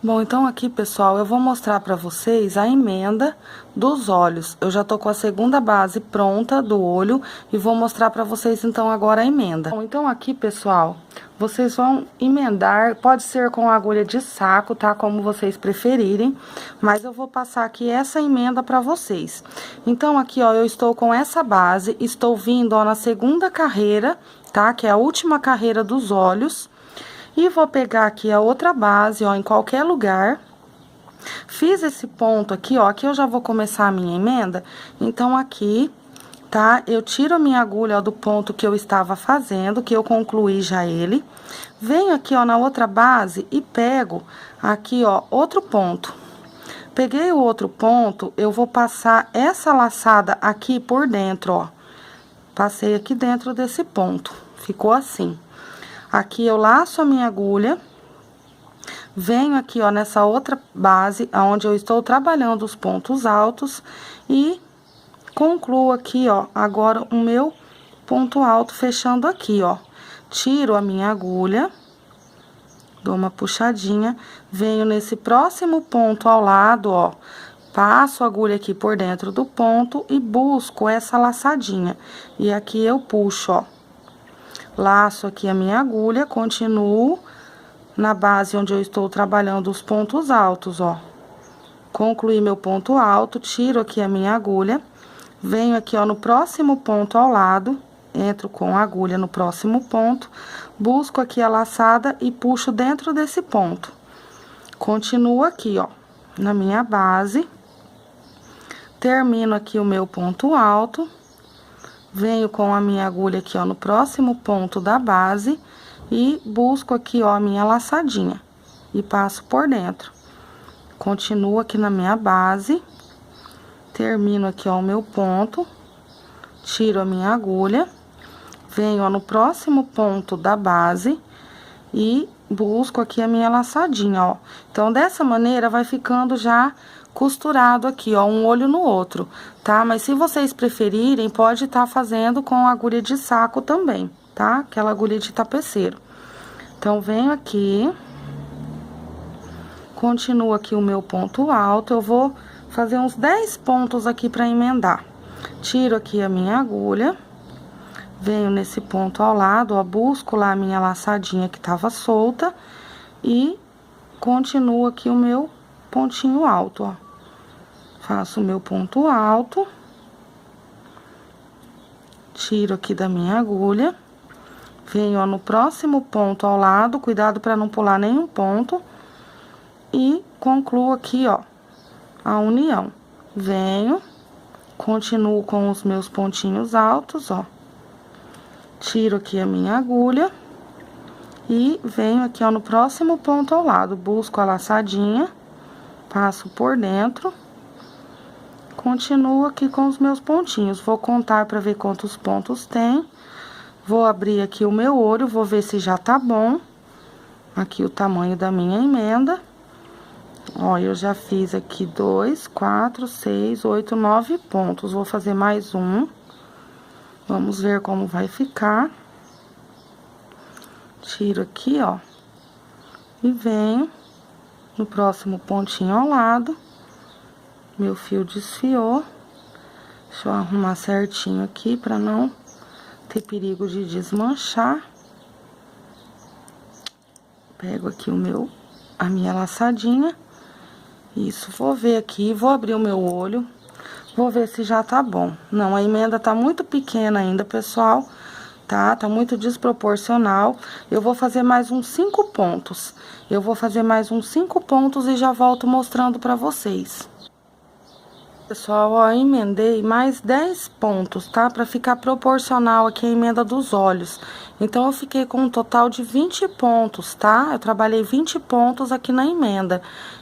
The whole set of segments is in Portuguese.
Bom, então aqui, pessoal, eu vou mostrar pra vocês a emenda dos olhos. Eu já tô com a segunda base pronta do olho e vou mostrar pra vocês, então, agora a emenda. Bom, então aqui, pessoal, vocês vão emendar, pode ser com agulha de saco, tá? Como vocês preferirem, mas eu vou passar aqui essa emenda pra vocês. Então, aqui, ó, eu estou com essa base, estou vindo, ó, na segunda carreira, tá? Que é a última carreira dos olhos. E vou pegar aqui a outra base, ó, em qualquer lugar. Fiz esse ponto aqui, ó, aqui eu já vou começar a minha emenda. Então, aqui, tá? Eu tiro a minha agulha, ó, do ponto que eu estava fazendo, que eu concluí já ele. Venho aqui, ó, na outra base e pego aqui, ó, outro ponto. Peguei o outro ponto, eu vou passar essa laçada aqui por dentro, ó. Passei aqui dentro desse ponto, ficou assim. Aqui eu laço a minha agulha, venho aqui, ó, nessa outra base, onde eu estou trabalhando os pontos altos, e concluo aqui, ó, agora o meu ponto alto fechando aqui, ó. Tiro a minha agulha, dou uma puxadinha, venho nesse próximo ponto ao lado, ó, passo a agulha aqui por dentro do ponto e busco essa laçadinha. E aqui eu puxo, ó. Laço aqui a minha agulha, continuo na base onde eu estou trabalhando os pontos altos, ó. Concluí meu ponto alto, tiro aqui a minha agulha, venho aqui, ó, no próximo ponto ao lado, entro com a agulha no próximo ponto, busco aqui a laçada e puxo dentro desse ponto. Continuo aqui, ó, na minha base, termino aqui o meu ponto alto. Venho com a minha agulha aqui, ó, no próximo ponto da base e busco aqui, ó, a minha laçadinha e passo por dentro. Continuo aqui na minha base, termino aqui, ó, o meu ponto, tiro a minha agulha, venho, ó, no próximo ponto da base e busco aqui a minha laçadinha, ó. Então, dessa maneira, vai ficando já costurado aqui, ó, um olho no outro, tá? Mas se vocês preferirem, pode estar fazendo com agulha de saco também, tá? Aquela agulha de tapeceiro. Então, venho aqui, continuo aqui o meu ponto alto, eu vou fazer uns 10 pontos aqui pra emendar. Tiro aqui a minha agulha, venho nesse ponto ao lado, ó, busco lá a minha laçadinha que tava solta e continuo aqui o meu pontinho alto, ó. Faço o meu ponto alto, tiro aqui da minha agulha, venho, ó, no próximo ponto ao lado, cuidado para não pular nenhum ponto, e concluo aqui, ó, a união. Venho, continuo com os meus pontinhos altos, ó, tiro aqui a minha agulha e venho aqui, ó, no próximo ponto ao lado, busco a laçadinha, passo por dentro. Continuo aqui com os meus pontinhos, vou contar para ver quantos pontos tem. Vou abrir aqui o meu olho, vou ver se já tá bom. Aqui o tamanho da minha emenda. Ó, eu já fiz aqui 2, 4, 6, 8, 9 pontos. Vou fazer mais um. Vamos ver como vai ficar. Tiro aqui, ó. E venho no próximo pontinho ao lado. Meu fio desfiou. Deixa eu arrumar certinho aqui pra não ter perigo de desmanchar. Pego aqui a minha laçadinha. Isso, vou ver aqui, vou abrir o meu olho. Vou ver se já tá bom. Não, a emenda tá muito pequena ainda, pessoal. Tá? Tá muito desproporcional. Eu vou fazer mais uns 5 pontos. Eu vou fazer mais uns 5 pontos e já volto mostrando pra vocês. Pessoal, ó, emendei mais 10 pontos, tá? Pra ficar proporcional aqui a emenda dos olhos. Então, eu fiquei com um total de 20 pontos, tá? Eu trabalhei 20 pontos aqui na emenda.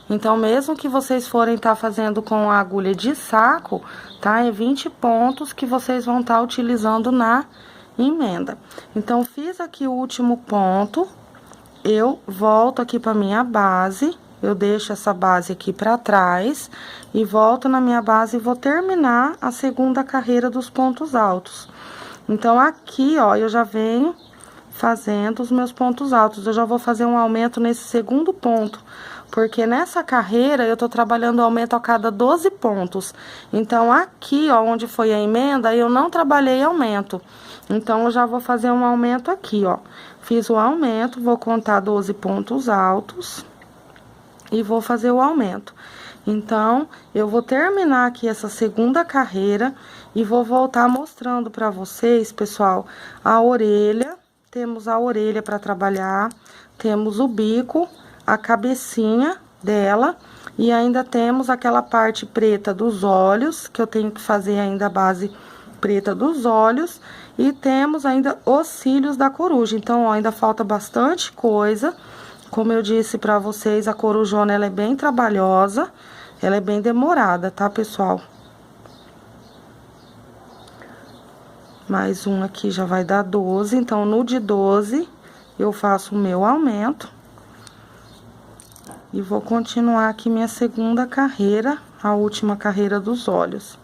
Então, mesmo que vocês forem tá fazendo com a agulha de saco, tá? É 20 pontos que vocês vão tá utilizando na emenda. Então, fiz aqui o último ponto, eu volto aqui pra minha base. Eu deixo essa base aqui pra trás e volto na minha base e vou terminar a segunda carreira dos pontos altos. Então, aqui, ó, eu já venho fazendo os meus pontos altos. Eu já vou fazer um aumento nesse segundo ponto, porque nessa carreira eu tô trabalhando o aumento a cada 12 pontos. Então, aqui, ó, onde foi a emenda, eu não trabalhei aumento. Então, eu já vou fazer um aumento aqui, ó. Fiz o aumento, vou contar 12 pontos altos e vou fazer o aumento. Então, eu vou terminar aqui essa segunda carreira e vou voltar mostrando pra vocês, pessoal, a orelha. Temos a orelha pra trabalhar, temos o bico, a cabecinha dela e ainda temos aquela parte preta dos olhos, que eu tenho que fazer ainda a base preta dos olhos, e temos ainda os cílios da coruja. Então, ó, ainda falta bastante coisa. Como eu disse pra vocês, a corujona, ela é bem trabalhosa, ela é bem demorada, tá, pessoal? Mais um aqui já vai dar 12, então, no de 12, eu faço o meu aumento. E vou continuar aqui minha segunda carreira, a última carreira dos olhos.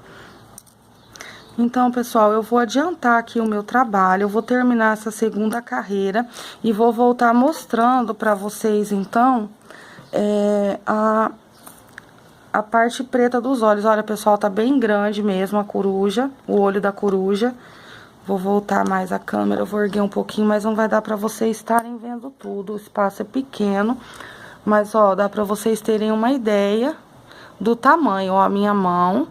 Então, pessoal, eu vou adiantar aqui o meu trabalho, eu vou terminar essa segunda carreira e vou voltar mostrando pra vocês, então, a parte preta dos olhos. Olha, pessoal, tá bem grande mesmo a coruja, o olho da coruja. Vou voltar mais a câmera, eu vou erguer um pouquinho, mas não vai dar pra vocês estarem vendo tudo, o espaço é pequeno. Mas, ó, dá pra vocês terem uma ideia do tamanho, ó, a minha mão,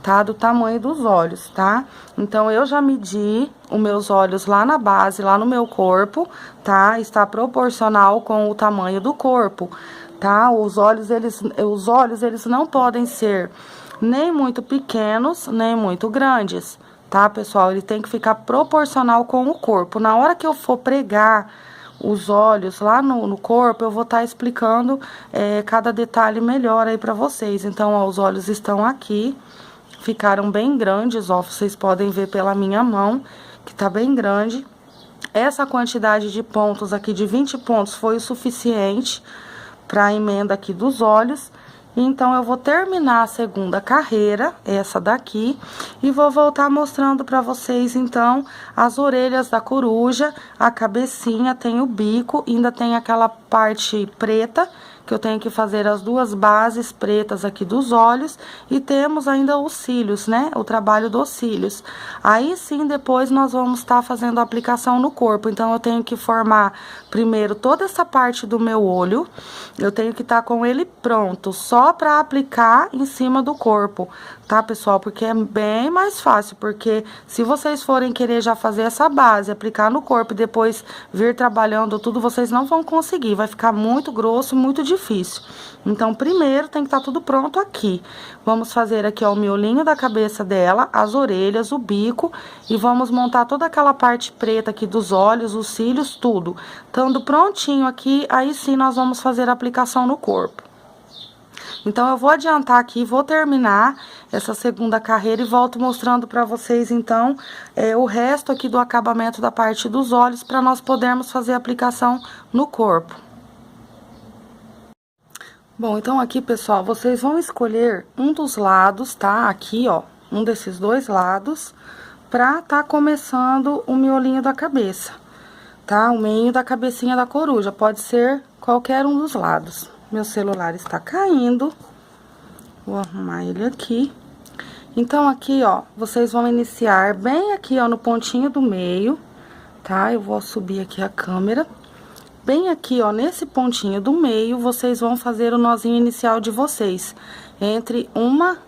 tá? Do tamanho dos olhos, tá? Então, eu já medi os meus olhos lá na base, lá no meu corpo, tá? Está proporcional com o tamanho do corpo, tá? Os olhos, eles não podem ser nem muito pequenos, nem muito grandes, tá, pessoal? Ele tem que ficar proporcional com o corpo. Na hora que eu for pregar os olhos lá no corpo, eu vou estar explicando cada detalhe melhor aí pra vocês. Então, ó, os olhos estão aqui, ficaram bem grandes, ó, vocês podem ver pela minha mão, que tá bem grande. Essa quantidade de pontos aqui, de 20 pontos, foi o suficiente pra emenda aqui dos olhos. Então, eu vou terminar a segunda carreira, essa daqui, e vou voltar mostrando pra vocês, então, as orelhas da coruja, a cabecinha, tem o bico, ainda tem aquela parte preta, que eu tenho que fazer as duas bases pretas aqui dos olhos, e temos ainda os cílios, né? O trabalho dos cílios. Aí sim, depois nós vamos estar fazendo a aplicação no corpo. Então, eu tenho que formar primeiro toda essa parte do meu olho, eu tenho que estar com ele pronto, só pra aplicar em cima do corpo, tá, pessoal? Porque é bem mais fácil, porque se vocês forem querer já fazer essa base, aplicar no corpo e depois vir trabalhando tudo, vocês não vão conseguir, vai ficar muito grosso, muito difícil. Então, primeiro tem que estar tudo pronto aqui. Vamos fazer aqui, ó, o miolinho da cabeça dela, as orelhas, o bico, e vamos montar toda aquela parte preta aqui dos olhos, os cílios, tudo. Estando prontinho aqui, aí sim nós vamos fazer a aplicação no corpo. Então, eu vou adiantar aqui, vou terminar essa segunda carreira e volto mostrando pra vocês, então, o resto aqui do acabamento da parte dos olhos, pra nós podermos fazer a aplicação no corpo. Bom, então aqui, pessoal, vocês vão escolher um dos lados, tá? Aqui, ó, um desses dois lados, pra tá começando o miolinho da cabeça, tá? O meio da cabecinha da coruja, pode ser qualquer um dos lados. Meu celular está caindo, vou arrumar ele aqui. Então, aqui, ó, vocês vão iniciar bem aqui, ó, no pontinho do meio, tá? Eu vou subir aqui a câmera. Bem aqui, ó, nesse pontinho do meio, vocês vão fazer o nozinho inicial de vocês, entre uma,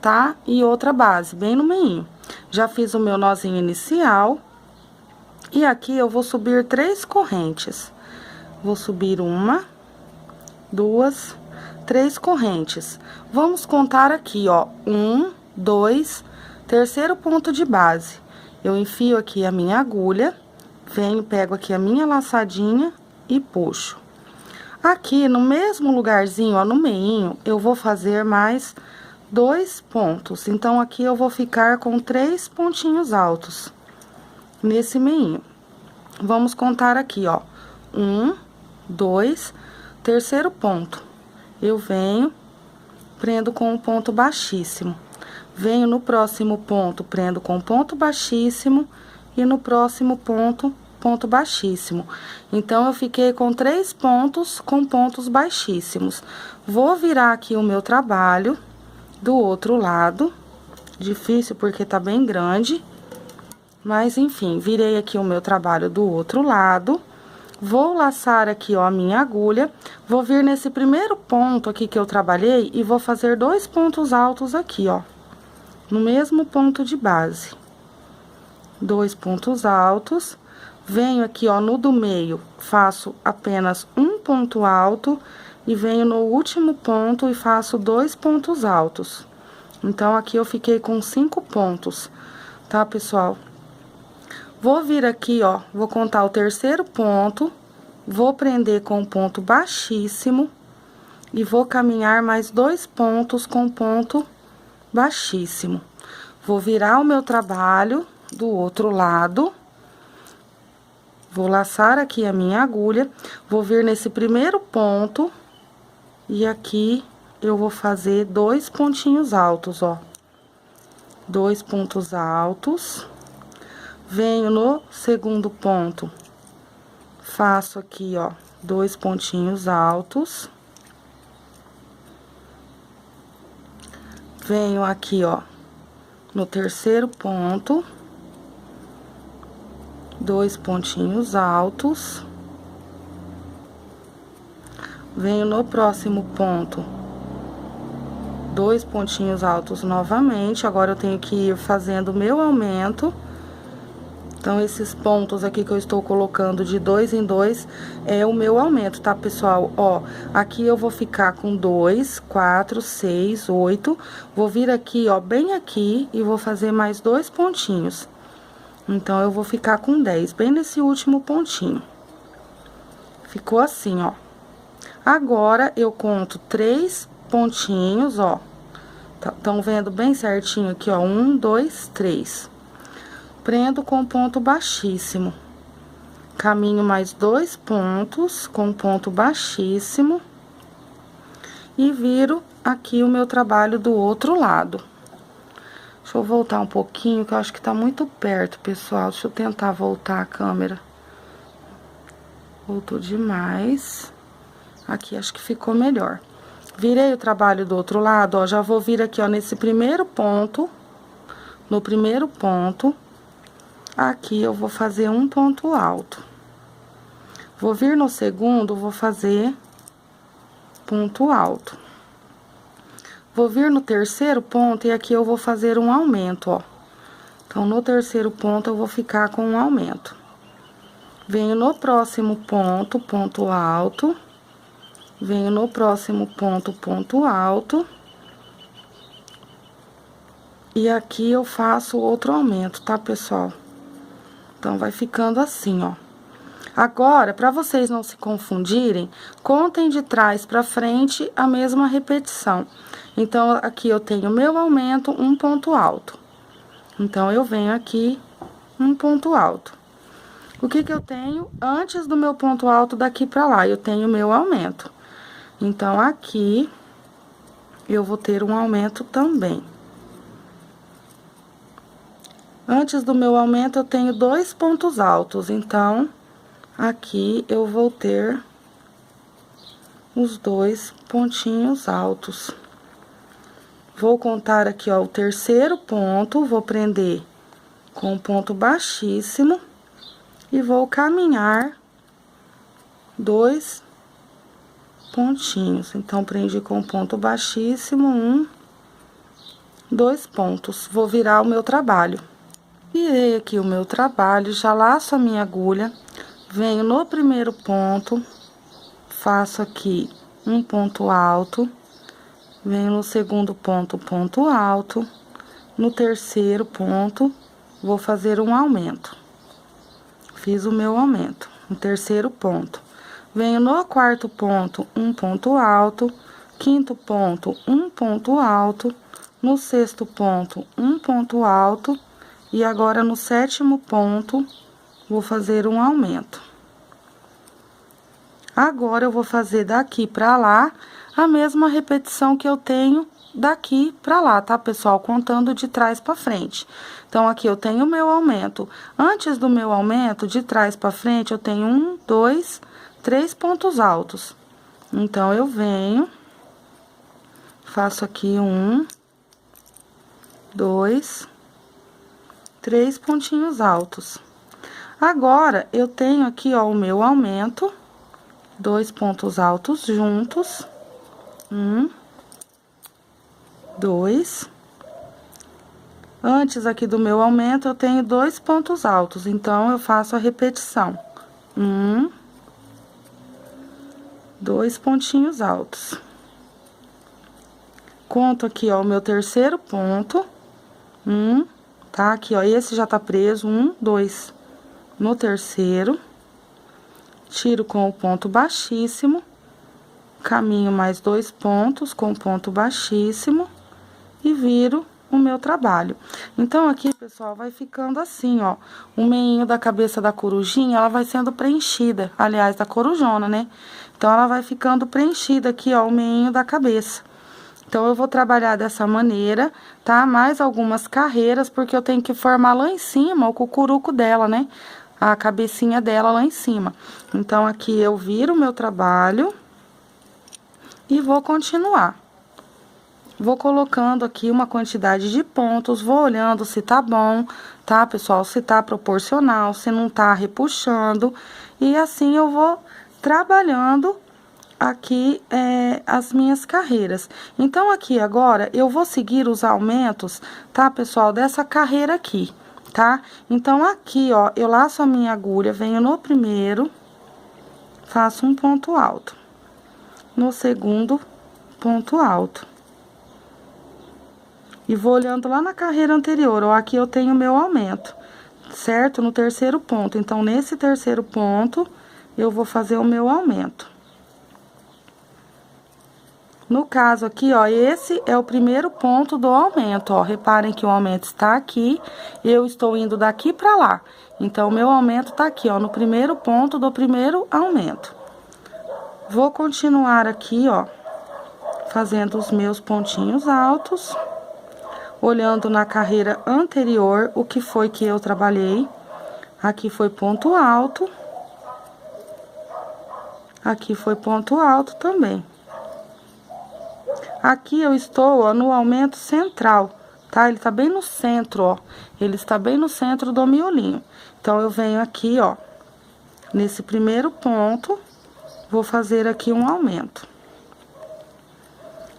tá? E outra base, bem no meinho. Já fiz o meu nozinho inicial, e aqui eu vou subir 3 correntes. Vou subir 1, 2, 3 correntes. Vamos contar aqui, ó, 1, 2, terceiro ponto de base. Eu enfio aqui a minha agulha, venho, pego aqui a minha laçadinha e puxo. Aqui, no mesmo lugarzinho, ó, no meinho, eu vou fazer mais 2 pontos. Então, aqui eu vou ficar com 3 pontinhos altos nesse meinho. Vamos contar aqui, ó, 1, 2, terceiro ponto. Eu venho, prendo com um ponto baixíssimo. Venho no próximo ponto, prendo com ponto baixíssimo, e no próximo ponto, ponto baixíssimo. Então, eu fiquei com 3 pontos com pontos baixíssimos. Vou virar aqui o meu trabalho do outro lado. Difícil porque tá bem grande. Mas, enfim, virei aqui o meu trabalho do outro lado. Vou laçar aqui, ó, a minha agulha. Vou vir nesse primeiro ponto aqui que eu trabalhei e vou fazer 2 pontos altos aqui, ó. No mesmo ponto de base. 2 pontos altos. Venho aqui, ó, no do meio, faço apenas um ponto alto. E venho no último ponto e faço 2 pontos altos. Então, aqui eu fiquei com 5 pontos, tá, pessoal? Vou vir aqui, ó, vou contar o terceiro ponto, vou prender com ponto baixíssimo e vou caminhar mais 2 pontos com ponto baixíssimo. Vou virar o meu trabalho do outro lado, vou laçar aqui a minha agulha, vou vir nesse primeiro ponto e aqui eu vou fazer 2 pontinhos altos, ó. 2 pontos altos. Venho no segundo ponto, faço aqui, ó, 2 pontinhos altos. Venho aqui, ó, no terceiro ponto, 2 pontinhos altos. Venho no próximo ponto, 2 pontinhos altos novamente. Agora, eu tenho que ir fazendo o meu aumento. Então, esses pontos aqui que eu estou colocando de 2 em 2 é o meu aumento, tá, pessoal? Ó, aqui eu vou ficar com 2, 4, 6, 8. Vou vir aqui, ó, bem aqui e vou fazer mais 2 pontinhos. Então, eu vou ficar com 10, bem nesse último pontinho. Ficou assim, ó. Agora, eu conto 3 pontinhos, ó. Tão vendo bem certinho aqui, ó, 1, 2, 3. Prendo com ponto baixíssimo. Caminho mais 2 pontos com ponto baixíssimo. E viro aqui o meu trabalho do outro lado. Deixa eu voltar um pouquinho, que eu acho que tá muito perto, pessoal. Deixa eu tentar voltar a câmera. Voltou demais. Aqui, acho que ficou melhor. Virei o trabalho do outro lado, ó. Já vou vir aqui, ó, nesse primeiro ponto. No primeiro ponto. Aqui, eu vou fazer um ponto alto. Vou vir no segundo, vou fazer ponto alto. Vou vir no terceiro ponto e aqui eu vou fazer um aumento, ó. Então, no terceiro ponto, eu vou ficar com um aumento. Venho no próximo ponto, ponto alto. Venho no próximo ponto, ponto alto. E aqui eu faço outro aumento, tá, pessoal? Então, vai ficando assim, ó. Agora, para vocês não se confundirem, contem de trás para frente a mesma repetição. Então, aqui eu tenho meu aumento, um ponto alto. Então, eu venho aqui, um ponto alto. O que que eu tenho antes do meu ponto alto daqui para lá? Eu tenho meu aumento. Então, aqui, eu vou ter um aumento também. Antes do meu aumento, eu tenho 2 pontos altos, então, aqui eu vou ter os 2 pontinhos altos. Vou contar aqui, ó, o terceiro ponto, vou prender com ponto baixíssimo e vou caminhar 2 pontinhos. Então, prendi com ponto baixíssimo, 2 pontos. Vou virar o meu trabalho. Virei aqui o meu trabalho, já laço a minha agulha, venho no primeiro ponto, faço aqui um ponto alto, venho no segundo ponto, ponto alto, no terceiro ponto, vou fazer um aumento. Fiz o meu aumento, no terceiro ponto. Venho no quarto ponto, um ponto alto, quinto ponto, um ponto alto, no sexto ponto, um ponto alto. E agora, no sétimo ponto, vou fazer um aumento. Agora, eu vou fazer daqui pra lá a mesma repetição que eu tenho daqui pra lá, tá, pessoal? Contando de trás pra frente. Então, aqui eu tenho o meu aumento. Antes do meu aumento, de trás pra frente, eu tenho 1, 2, 3 pontos altos. Então, eu venho, faço aqui 1, 2, 3 pontinhos altos. Agora, eu tenho aqui, ó, o meu aumento, 2 pontos altos juntos, 1, 2. Antes aqui do meu aumento, eu tenho 2 pontos altos, então, eu faço a repetição. 1, 2 pontinhos altos. Conto aqui, ó, o meu terceiro ponto, 1, tá? Aqui, ó, esse já tá preso, 1, 2. No terceiro, tiro com o ponto baixíssimo, caminho mais 2 pontos com ponto baixíssimo e viro o meu trabalho. Então, aqui, pessoal, vai ficando assim, ó, o meinho da cabeça da corujinha, ela vai sendo preenchida, aliás, da corujona, né? Então, ela vai ficando preenchida aqui, ó, o meinho da cabeça. Então, eu vou trabalhar dessa maneira, tá? Mais algumas carreiras, porque eu tenho que formar lá em cima o cucuruco dela, né? A cabecinha dela lá em cima. Então, aqui eu viro o meu trabalho e vou continuar. Vou colocando aqui uma quantidade de pontos, vou olhando se tá bom, tá, pessoal? Se tá proporcional, se não tá repuxando. E assim eu vou trabalhando aqui as minhas carreiras. Então, aqui agora, eu vou seguir os aumentos, tá, pessoal? Dessa carreira aqui. Tá? Então, aqui, ó, eu laço a minha agulha, venho no primeiro, faço um ponto alto. No segundo, ponto alto. E vou olhando lá na carreira anterior, ó, aqui eu tenho o meu aumento, certo? No terceiro ponto. Então, nesse terceiro ponto, eu vou fazer o meu aumento. No caso aqui, ó, esse é o primeiro ponto do aumento, ó. Reparem que o aumento está aqui, eu estou indo daqui pra lá. Então, o meu aumento tá aqui, ó, no primeiro ponto do primeiro aumento. Vou continuar aqui, ó, fazendo os meus pontinhos altos, olhando na carreira anterior o que foi que eu trabalhei. Aqui foi ponto alto, aqui foi ponto alto também. Aqui eu estou, ó, no aumento central, tá? Ele tá bem no centro, ó. Ele está bem no centro do miolinho. Então, eu venho aqui, ó, nesse primeiro ponto, vou fazer aqui um aumento.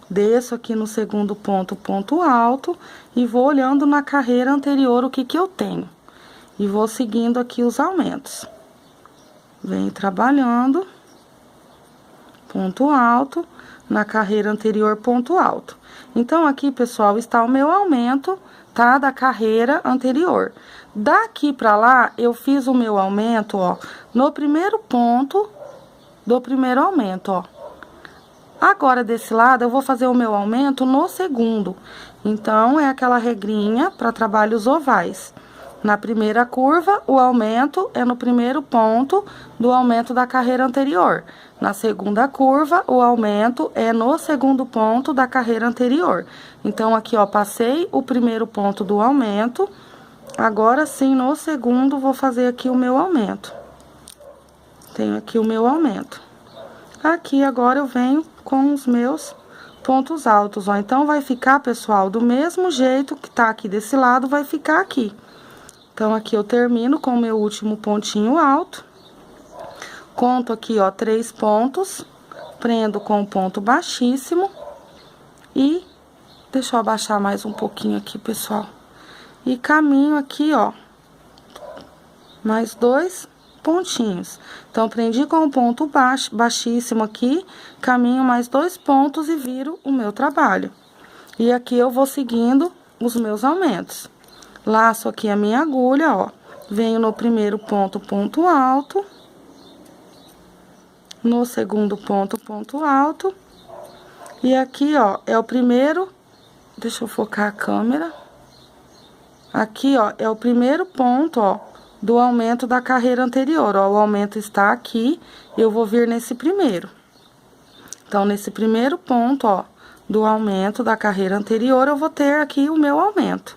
Desço aqui no segundo ponto, ponto alto, e vou olhando na carreira anterior o que que eu tenho. E vou seguindo aqui os aumentos. Venho trabalhando, ponto alto, na carreira anterior, ponto alto. Então, aqui, pessoal, está o meu aumento, tá? Da carreira anterior. Daqui pra lá, eu fiz o meu aumento, ó, no primeiro ponto do primeiro aumento, ó. Agora, desse lado, eu vou fazer o meu aumento no segundo. Então, é aquela regrinha para trabalhos ovais. Na primeira curva, o aumento é no primeiro ponto do aumento da carreira anterior. Na segunda curva, o aumento é no segundo ponto da carreira anterior. Então, aqui, ó, passei o primeiro ponto do aumento. Agora, sim, no segundo, vou fazer aqui o meu aumento. Tenho aqui o meu aumento. Aqui, agora, eu venho com os meus pontos altos, ó. Então, vai ficar, pessoal, do mesmo jeito que tá aqui desse lado, vai ficar aqui. Então, aqui eu termino com o meu último pontinho alto. Conto aqui, ó, 3 pontos. Prendo com o ponto baixíssimo. E deixa eu abaixar mais um pouquinho aqui, pessoal. E caminho aqui, ó, mais 2 pontinhos. Então, prendi com o ponto baixíssimo aqui, caminho mais 2 pontos e viro o meu trabalho. E aqui eu vou seguindo os meus aumentos. Laço aqui a minha agulha, ó, venho no primeiro ponto, ponto alto, no segundo ponto, ponto alto, e aqui, ó, é o primeiro, deixa eu focar a câmera, aqui, ó, é o primeiro ponto, ó, do aumento da carreira anterior, ó, o aumento está aqui, eu vou vir nesse primeiro. Então, nesse primeiro ponto, ó, do aumento da carreira anterior, eu vou ter aqui o meu aumento.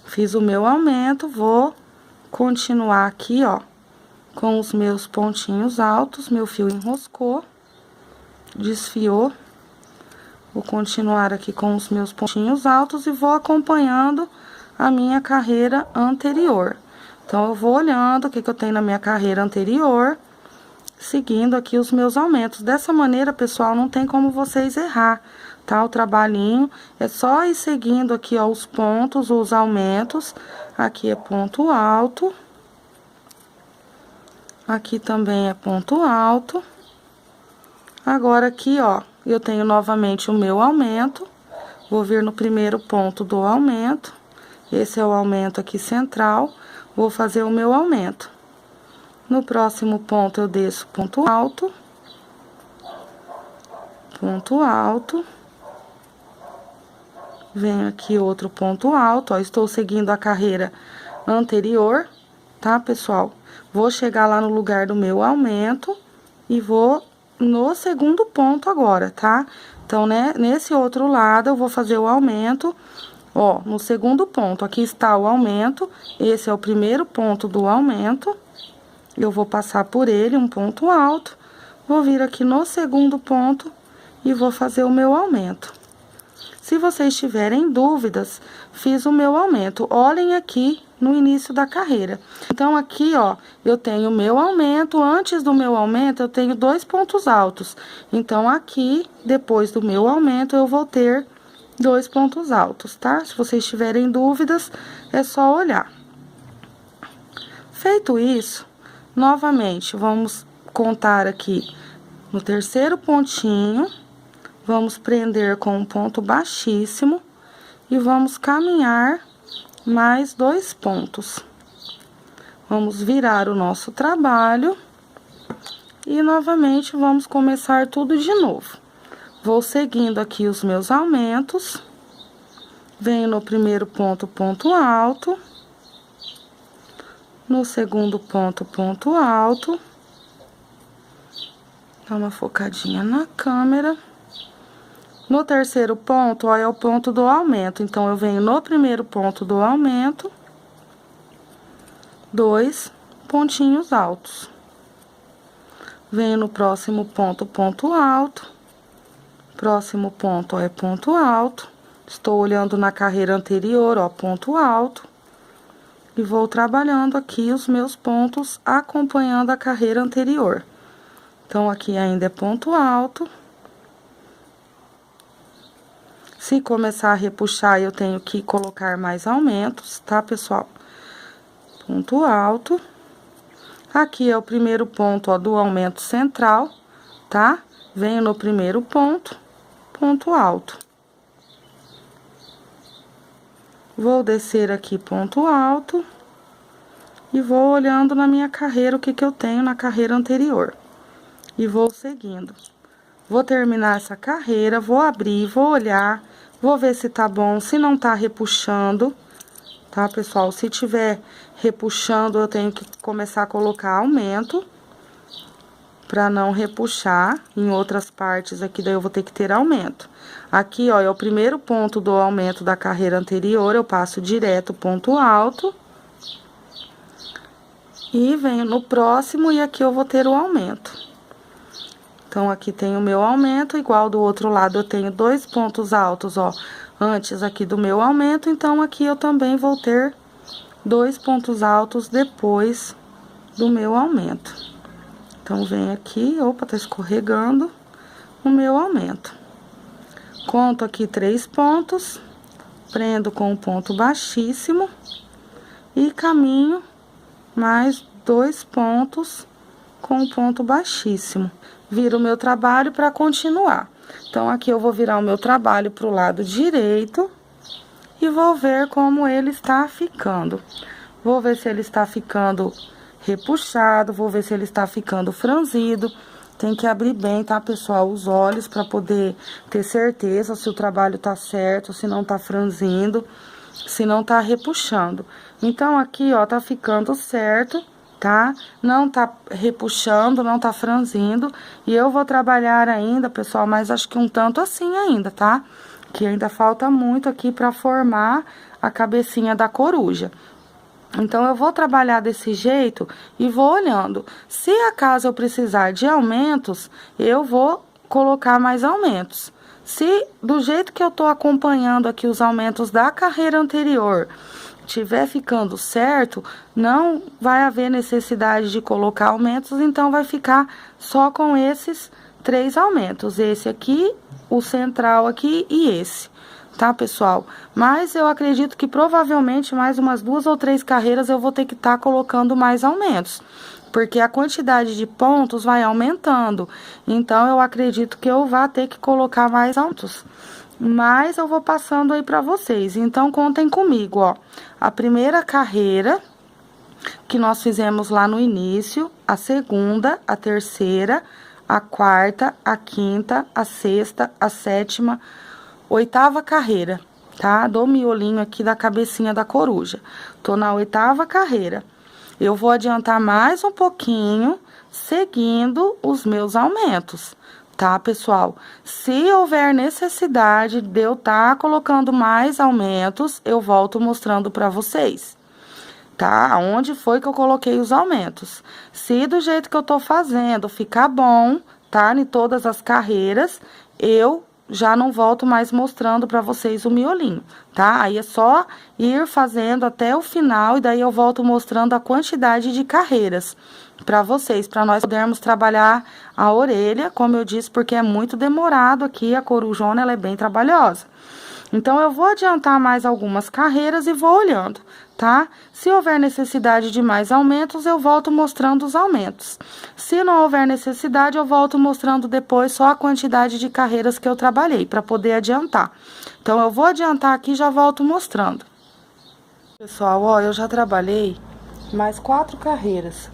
Fiz o meu aumento, vou continuar aqui, ó, com os meus pontinhos altos, meu fio enroscou, desfiou. Vou continuar aqui com os meus pontinhos altos e vou acompanhando a minha carreira anterior. Então, eu vou olhando o que eu tenho na minha carreira anterior, seguindo aqui os meus aumentos. Dessa maneira, pessoal, não tem como vocês errar, tá? O trabalhinho é só ir seguindo aqui, ó, os pontos, os aumentos. Aqui é ponto alto. Aqui também é ponto alto. Agora, aqui, ó, eu tenho novamente o meu aumento. Vou vir no primeiro ponto do aumento. Esse é o aumento aqui central. Vou fazer o meu aumento. No próximo ponto, eu desço ponto alto. Ponto alto. Venho aqui outro ponto alto, ó. Estou seguindo a carreira anterior, tá, pessoal? Vou chegar lá no lugar do meu aumento e vou no segundo ponto agora, tá? Então, né, nesse outro lado, eu vou fazer o aumento, ó, no segundo ponto. Aqui está o aumento, esse é o primeiro ponto do aumento. Eu vou passar por ele, um ponto alto, vou vir aqui no segundo ponto e vou fazer o meu aumento. Se vocês tiverem dúvidas, fiz o meu aumento. Olhem aqui no início da carreira. Então, aqui, ó, eu tenho o meu aumento. Antes do meu aumento, eu tenho 2 pontos altos. Então, aqui, depois do meu aumento, eu vou ter 2 pontos altos, tá? Se vocês tiverem dúvidas, é só olhar. Feito isso, novamente, vamos contar aqui no terceiro pontinho. Vamos prender com um ponto baixíssimo e vamos caminhar mais 2 pontos. Vamos virar o nosso trabalho e novamente vamos começar tudo de novo. Vou seguindo aqui os meus aumentos, venho no primeiro ponto, ponto alto, no segundo ponto, ponto alto, dá uma focadinha na câmera. No terceiro ponto, ó, é o ponto do aumento. Então, eu venho no primeiro ponto do aumento, 2 pontinhos altos. Venho no próximo ponto, ponto alto. Próximo ponto, ó, é ponto alto. Estou olhando na carreira anterior, ó, ponto alto. E vou trabalhando aqui os meus pontos, acompanhando a carreira anterior. Então, aqui ainda é ponto alto. Se começar a repuxar, eu tenho que colocar mais aumentos, tá, pessoal? Ponto alto. Aqui é o primeiro ponto, ó, do aumento central, tá? Venho no primeiro ponto, ponto alto. Vou descer aqui ponto alto. E vou olhando na minha carreira o que eu tenho na carreira anterior. E vou seguindo. Vou terminar essa carreira, vou abrir, vou olhar, vou ver se tá bom, se não tá repuxando, tá, pessoal? Se tiver repuxando, eu tenho que começar a colocar aumento, pra não repuxar. Em outras partes aqui, daí eu vou ter que ter aumento. Aqui, ó, é o primeiro ponto do aumento da carreira anterior, eu passo direto ponto alto. E venho no próximo, e aqui eu vou ter o aumento. Então, aqui tem o meu aumento, igual do outro lado eu tenho 2 pontos altos, ó, antes aqui do meu aumento. Então, aqui eu também vou ter 2 pontos altos depois do meu aumento. Então, venho aqui, opa, tá escorregando o meu aumento. Conto aqui 3 pontos, prendo com um ponto baixíssimo e caminho mais 2 pontos com um ponto baixíssimo. Viro o meu trabalho para continuar. Então, aqui eu vou virar o meu trabalho pro lado direito e vou ver como ele está ficando. Vou ver se ele está ficando repuxado, vou ver se ele está ficando franzido. Tem que abrir bem, tá, pessoal, os olhos para poder ter certeza se o trabalho tá certo, se não tá franzindo, se não tá repuxando. Então, aqui, ó, tá ficando certo. tá? Não tá repuxando, não tá franzindo. E eu vou trabalhar ainda, pessoal, mas acho que um tanto assim ainda, tá? Que ainda falta muito aqui pra formar a cabecinha da coruja. Então, eu vou trabalhar desse jeito e vou olhando. Se acaso eu precisar de aumentos, eu vou colocar mais aumentos. Se do jeito que eu tô acompanhando aqui os aumentos da carreira anterior tiver ficando certo, não vai haver necessidade de colocar aumentos, então vai ficar só com esses 3 aumentos. Esse aqui, o central aqui e esse. Tá, pessoal? Mas eu acredito que provavelmente mais umas 2 ou 3 carreiras eu vou ter que estar colocando mais aumentos, porque a quantidade de pontos vai aumentando. Então, eu acredito que eu vá ter que colocar mais aumentos. Mas eu vou passando aí pra vocês. Então, contem comigo, ó. A primeira carreira que nós fizemos lá no início, a segunda, a terceira, a quarta, a quinta, a sexta, a sétima, 8ª carreira, tá? Do miolinho aqui da cabecinha da coruja. Tô na 8ª carreira. Eu vou adiantar mais um pouquinho, seguindo os meus aumentos, tá, pessoal? Se houver necessidade de eu estar colocando mais aumentos, eu volto mostrando pra vocês, tá? Onde foi que eu coloquei os aumentos. Se do jeito que eu tô fazendo ficar bom, tá? Em todas as carreiras, eu já não volto mais mostrando pra vocês o miolinho, tá? Aí é só ir fazendo até o final e daí eu volto mostrando a quantidade de carreiras pra vocês, pra nós podermos trabalhar a orelha, como eu disse, porque é muito demorado aqui, a corujona, ela é bem trabalhosa. Então, eu vou adiantar mais algumas carreiras e vou olhando, tá? Se houver necessidade de mais aumentos, eu volto mostrando os aumentos. Se não houver necessidade, eu volto mostrando depois só a quantidade de carreiras que eu trabalhei, para poder adiantar. Então, eu vou adiantar aqui e já volto mostrando. Pessoal, ó, eu já trabalhei mais 4 carreiras.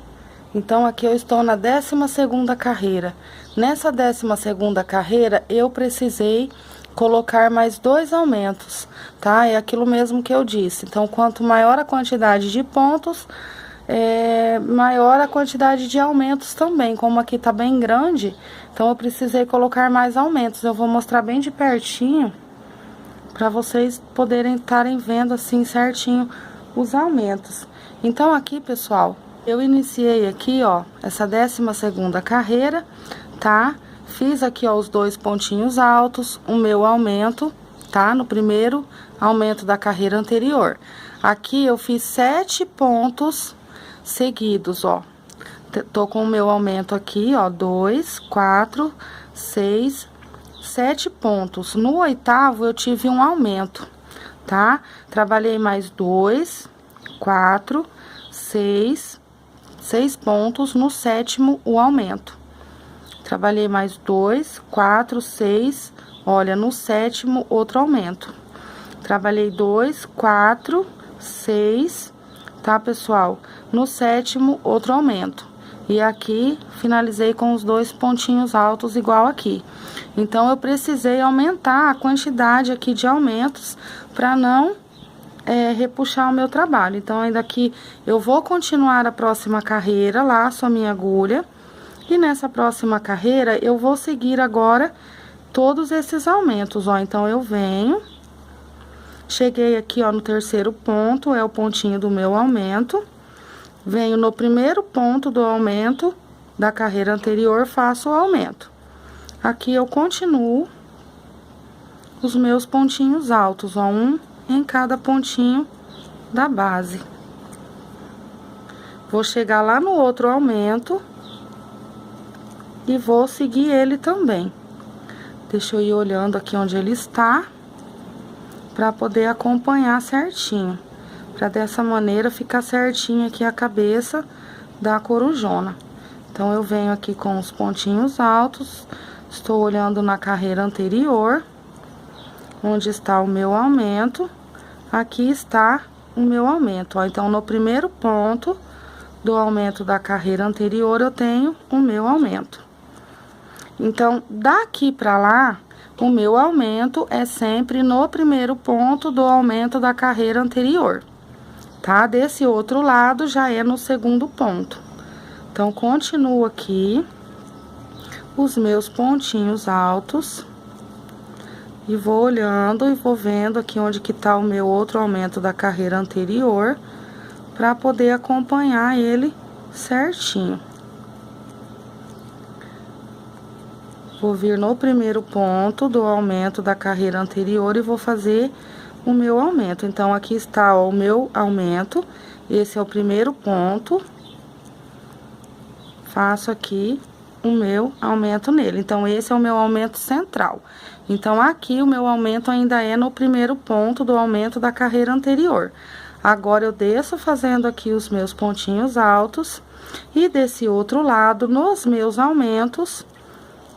Então, aqui eu estou na 12ª carreira. Nessa 12ª carreira, eu precisei colocar mais 2 aumentos, tá? É aquilo mesmo que eu disse. Então, quanto maior a quantidade de pontos, maior a quantidade de aumentos também. Como aqui tá bem grande, então eu precisei colocar mais aumentos. Eu vou mostrar bem de pertinho, para vocês poderem estarem vendo assim certinho os aumentos. Então, aqui, pessoal, eu iniciei aqui, ó, essa 12ª carreira, tá? Fiz aqui, ó, os 2 pontinhos altos, o meu aumento, tá? No primeiro aumento da carreira anterior. Aqui eu fiz 7 pontos seguidos, ó. Tô com o meu aumento aqui, ó, 2, 4, 6, 7 pontos. No 8º eu tive um aumento, tá? Trabalhei mais 2, 4, 6 pontos. No 7º, o aumento. Trabalhei mais 2, 4, 6, olha, no 7º, outro aumento. Trabalhei 2, 4, 6, tá, pessoal? No 7º, outro aumento. E aqui, finalizei com os 2 pontinhos altos, igual aqui. Então, eu precisei aumentar a quantidade aqui de aumentos, para não repuxar o meu trabalho. Então, ainda aqui, eu vou continuar a próxima carreira, laço a minha agulha. E nessa próxima carreira, eu vou seguir agora todos esses aumentos, ó. Então, eu venho, cheguei aqui, ó, no 3º ponto, é o pontinho do meu aumento. Venho no primeiro ponto do aumento da carreira anterior, faço o aumento. Aqui, eu continuo os meus pontinhos altos, ó, um em cada pontinho da base. Vou chegar lá no outro aumento e vou seguir ele também. Deixa eu ir olhando aqui onde ele está, para poder acompanhar certinho. Para dessa maneira ficar certinho aqui a cabeça da corujona. Então, eu venho aqui com os pontinhos altos, estou olhando na carreira anterior, onde está o meu aumento. Aqui está o meu aumento, ó. Então, no primeiro ponto do aumento da carreira anterior, eu tenho o meu aumento. Então, daqui pra lá, o meu aumento é sempre no primeiro ponto do aumento da carreira anterior, tá? Desse outro lado já é no segundo ponto. Então, continuo aqui os meus pontinhos altos. E vou olhando e vou vendo aqui onde que tá o meu outro aumento da carreira anterior, pra poder acompanhar ele certinho. Vou vir no primeiro ponto do aumento da carreira anterior e vou fazer o meu aumento. Então, aqui está, ó, o meu aumento. Esse é o primeiro ponto. Faço aqui o meu aumento nele. Então, esse é o meu aumento central. Então, aqui o meu aumento ainda é no primeiro ponto do aumento da carreira anterior. Agora, eu desço fazendo aqui os meus pontinhos altos. E desse outro lado, nos meus aumentos,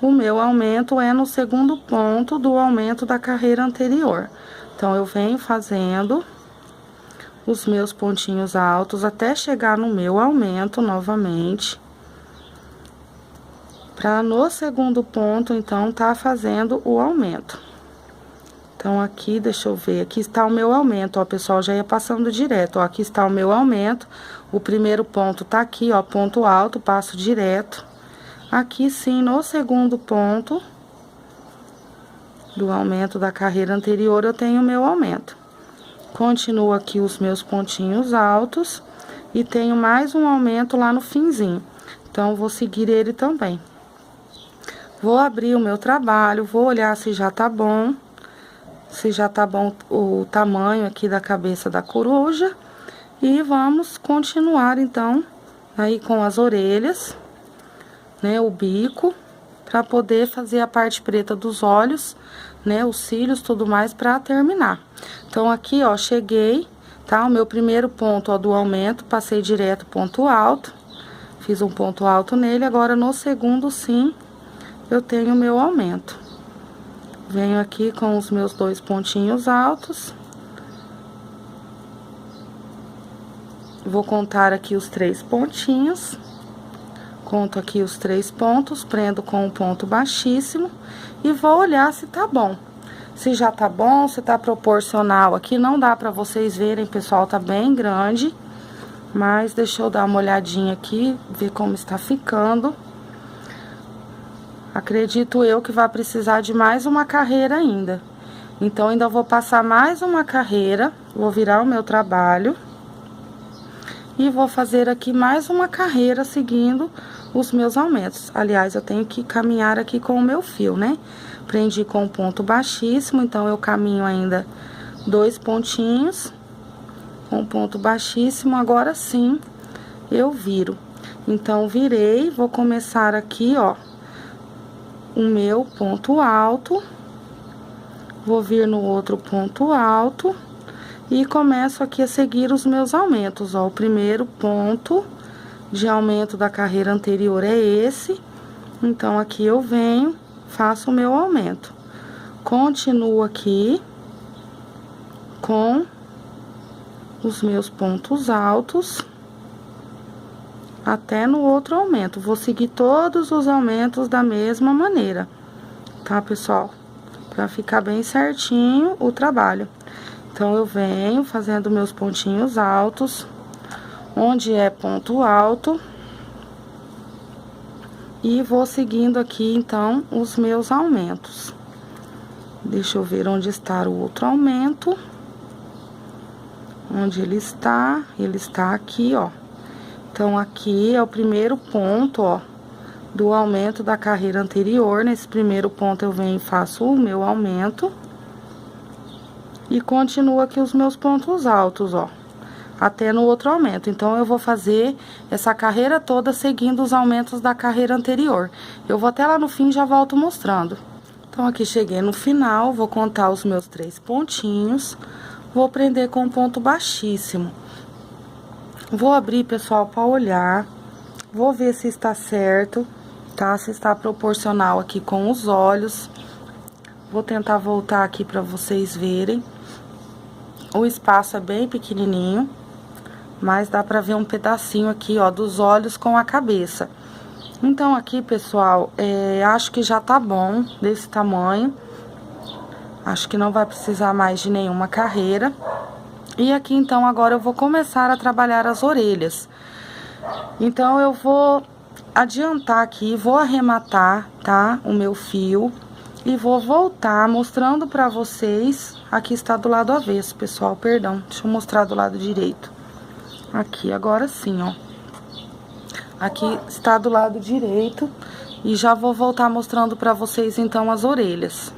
o meu aumento é no segundo ponto do aumento da carreira anterior. Então, eu venho fazendo os meus pontinhos altos até chegar no meu aumento novamente. Pra no segundo ponto, então, tá fazendo o aumento. Então, aqui, deixa eu ver, aqui está o meu aumento, ó, pessoal, já ia passando direto, ó, aqui está o meu aumento. O primeiro ponto tá aqui, ó, ponto alto, passo direto. Aqui, sim, no segundo ponto do aumento da carreira anterior, eu tenho o meu aumento. Continuo aqui os meus pontinhos altos e tenho mais um aumento lá no finzinho. Então, vou seguir ele também. Vou abrir o meu trabalho, vou olhar se já tá bom. Se já tá bom o tamanho aqui da cabeça da coruja. E vamos continuar, então, aí com as orelhas, né, o bico, pra poder fazer a parte preta dos olhos, né, os cílios, tudo mais, pra terminar. Então, aqui, ó, cheguei, tá? O meu primeiro ponto, ó, do aumento, passei direto ponto alto, fiz um ponto alto nele, agora no segundo, sim, eu tenho o meu aumento. Venho aqui com os meus dois pontinhos altos. Vou contar aqui os 3 pontinhos. Conto aqui os 3 pontos, prendo com um ponto baixíssimo e vou olhar se tá bom. Se já tá bom, se tá proporcional. Aqui não dá pra vocês verem, pessoal, tá bem grande. Mas deixa eu dar uma olhadinha aqui, ver como está ficando. Acredito eu que vai precisar de mais uma carreira ainda. Então, ainda vou passar mais uma carreira, vou virar o meu trabalho. E vou fazer aqui mais uma carreira seguindo os meus aumentos. Aliás, eu tenho que caminhar aqui com o meu fio, né? Prendi com um ponto baixíssimo, então eu caminho ainda 2 pontinhos com um ponto baixíssimo. Agora sim, eu viro. Então, virei, vou começar aqui, ó, o meu ponto alto. Vou vir no outro ponto alto. E começo aqui a seguir os meus aumentos, ó. O primeiro ponto de aumento da carreira anterior é esse. Então, aqui eu venho, faço o meu aumento. Continuo aqui com os meus pontos altos até no outro aumento. Vou seguir todos os aumentos da mesma maneira, tá, pessoal? Pra ficar bem certinho o trabalho. Então, eu venho fazendo meus pontinhos altos, onde é ponto alto. E vou seguindo aqui, então, os meus aumentos. Deixa eu ver onde está o outro aumento. Onde ele está? Ele está aqui, ó. Então, aqui é o primeiro ponto, ó, do aumento da carreira anterior. Nesse primeiro ponto, eu venho e faço o meu aumento. E continuo aqui os meus pontos altos, ó, até no outro aumento. Então, eu vou fazer essa carreira toda seguindo os aumentos da carreira anterior. Eu vou até lá no fim e já volto mostrando. Então, aqui cheguei no final, vou contar os meus 3 pontinhos. Vou prender com um ponto baixíssimo. Vou abrir, pessoal, para olhar. Vou ver se está certo, tá? Se está proporcional aqui com os olhos. Vou tentar voltar aqui para vocês verem. O espaço é bem pequenininho, mas dá pra ver um pedacinho aqui, ó, dos olhos com a cabeça. Então, aqui, pessoal, acho que já tá bom desse tamanho. Acho que não vai precisar mais de nenhuma carreira. E aqui, então, agora eu vou começar a trabalhar as orelhas. Então, eu vou adiantar aqui, vou arrematar, tá? O meu fio. E vou voltar mostrando pra vocês. Aqui está do lado avesso, pessoal, perdão. Deixa eu mostrar do lado direito. Aqui, agora sim, ó. Aqui está do lado direito. E já vou voltar mostrando pra vocês, então, as orelhas.